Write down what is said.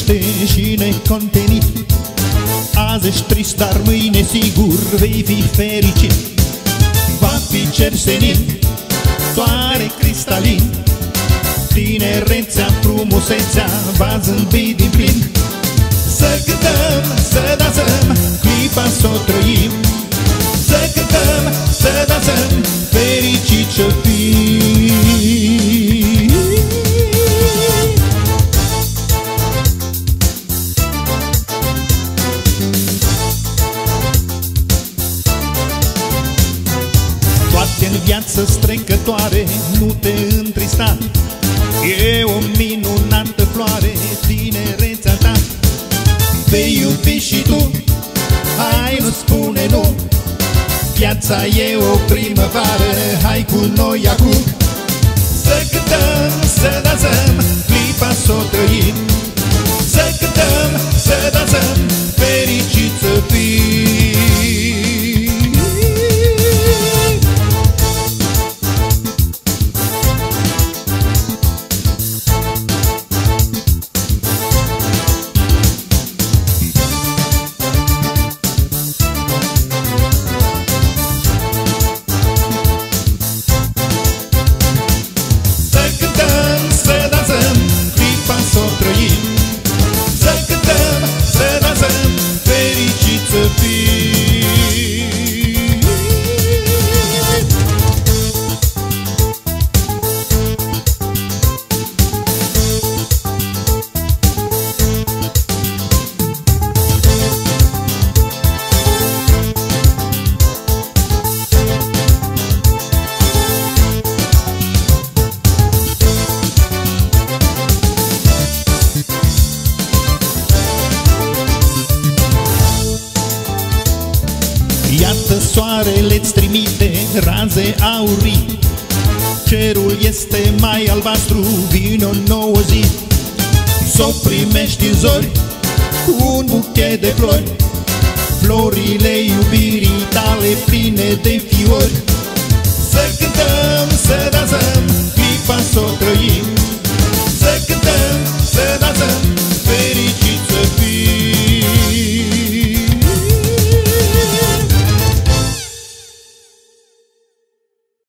iubește și necontenit. Azi ești trist, dar mâine sigur vei fi fericit. Va fi cer senin, soare cristalin, tinerețea, frumusețea va zâmbi din plin. Să cântăm, să dansăm, clipa s-o trăim. Să cântăm, să dansăm, fericit să fim. Toate-n viață strecătoare, nu te întrista. E o minunată floare, tinerețea ta. Vei iubi și tu, hai nu spune nu. Viața e o primăvară, hai cu noi acum. Să cântăm, să dansăm, clipa s-o trăim. Să cântăm, să dansăm, fericit să fim. Iată soarele-ți trimite raze aurii, cerul este mai albastru, vine o nouă zi. S-o primești în zori cu un buchet de flori, florile iubirii tale pline de fiori. Să cântăm, să dansăm, clipa s-o trăim. Să cântăm, să dansăm,